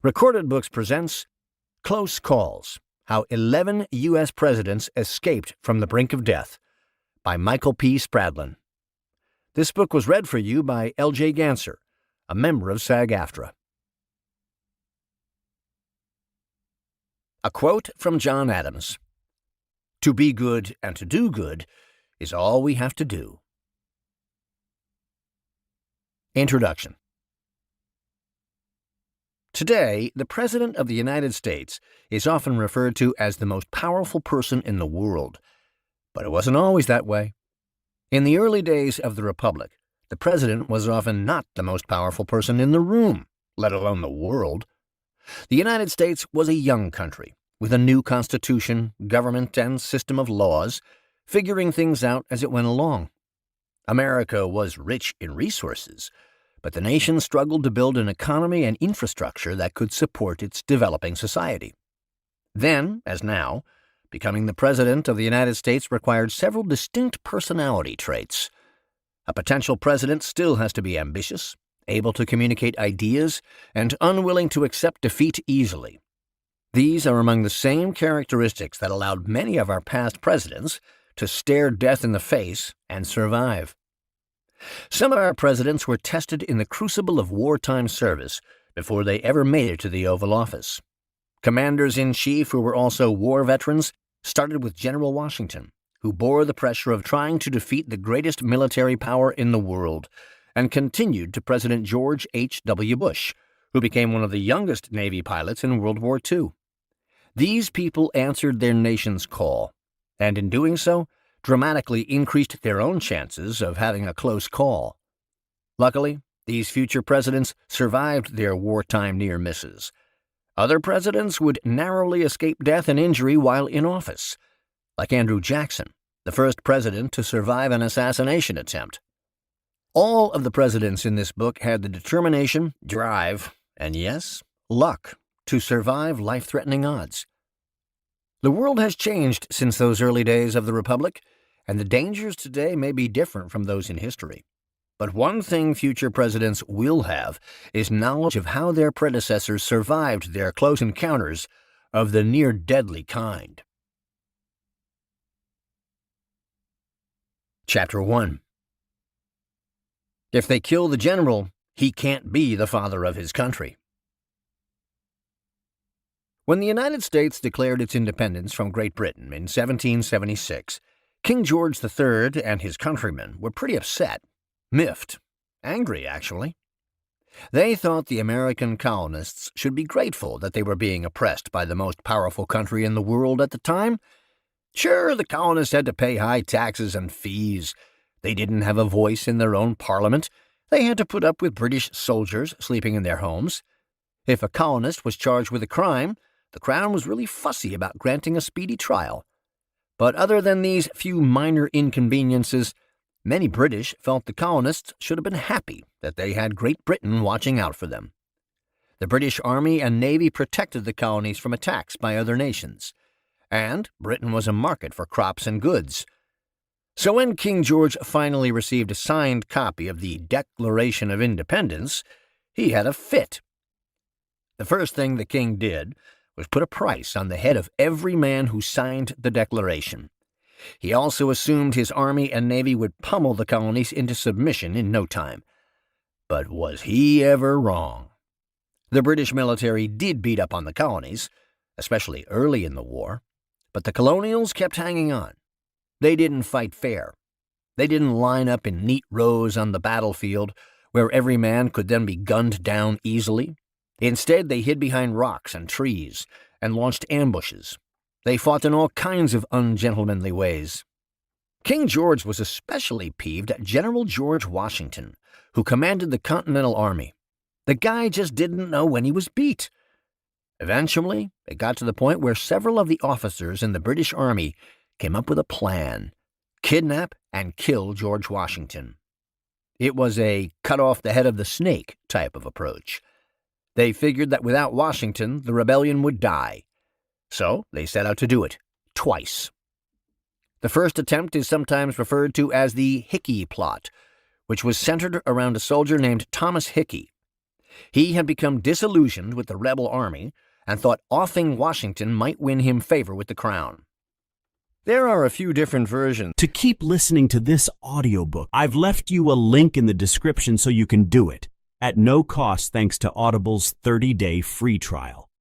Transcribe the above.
Recorded Books presents Close Calls: How 11 U.S. Presidents Escaped from the Brink of Death by Michael P. Spradlin. This book was read for you by L.J. Ganser, a member of SAG-AFTRA. A quote from John Adams: "To be good and to do good is all we have to do." Introduction. Today, the President of the United States is often referred to as the most powerful person in the world. But it wasn't always that way. In the early days of the Republic, the President was often not the most powerful person in the room, let alone the world. The United States was a young country, with a new constitution, government, and system of laws, figuring things out as it went along. America was rich in resources, but the nation struggled to build an economy and infrastructure that could support its developing society. Then, as now, becoming the President of the United States required several distinct personality traits. A potential president still has to be ambitious, able to communicate ideas, and unwilling to accept defeat easily. These are among the same characteristics that allowed many of our past presidents to stare death in the face and survive. Some of our presidents were tested in the crucible of wartime service before they ever made it to the Oval Office. Commanders-in-chief who were also war veterans started with General Washington, who bore the pressure of trying to defeat the greatest military power in the world, and continued to President George H.W. Bush, who became one of the youngest Navy pilots in World War II. These people answered their nation's call, and in doing so, dramatically increased their own chances of having a close call. Luckily, these future presidents survived their wartime near misses. Other presidents would narrowly escape death and injury while in office, like Andrew Jackson, the first president to survive an assassination attempt. All of the presidents in this book had the determination, drive, and yes, luck to survive life-threatening odds. The world has changed since those early days of the Republic, and the dangers today may be different from those in history. But one thing future presidents will have is knowledge of how their predecessors survived their close encounters of the near-deadly kind. Chapter 1. If they kill the general, he can't be the father of his country. When the United States declared its independence from Great Britain in 1776, King George III and his countrymen were pretty upset, miffed, angry actually. They thought the American colonists should be grateful that they were being oppressed by the most powerful country in the world at the time. Sure, the colonists had to pay high taxes and fees. They didn't have a voice in their own parliament. They had to put up with British soldiers sleeping in their homes. If a colonist was charged with a crime, the Crown was really fussy about granting a speedy trial. But other than these few minor inconveniences, many British felt the colonists should have been happy that they had Great Britain watching out for them. The British Army and Navy protected the colonies from attacks by other nations, and Britain was a market for crops and goods. So when King George finally received a signed copy of the Declaration of Independence, he had a fit. The first thing the king did was put a price on the head of every man who signed the Declaration. He also assumed his army and navy would pummel the colonies into submission in no time. But was he ever wrong? The British military did beat up on the colonies, especially early in the war, but the colonials kept hanging on. They didn't fight fair. They didn't line up in neat rows on the battlefield where every man could then be gunned down easily. Instead, they hid behind rocks and trees and launched ambushes. They fought in all kinds of ungentlemanly ways. King George was especially peeved at General George Washington, who commanded the Continental Army. The guy just didn't know when he was beat. Eventually, it got to the point where several of the officers in the British Army came up with a plan: kidnap and kill George Washington. It was a cut-off-the-head-of-the-snake type of approach. They figured that without Washington, the rebellion would die. So they set out to do it, twice. The first attempt is sometimes referred to as the Hickey Plot, which was centered around a soldier named Thomas Hickey. He had become disillusioned with the rebel army and thought offing Washington might win him favor with the crown. There are a few different versions. To keep listening to this audiobook, I've left you a link in the description so you can do it, at no cost thanks to Audible's 30-day free trial.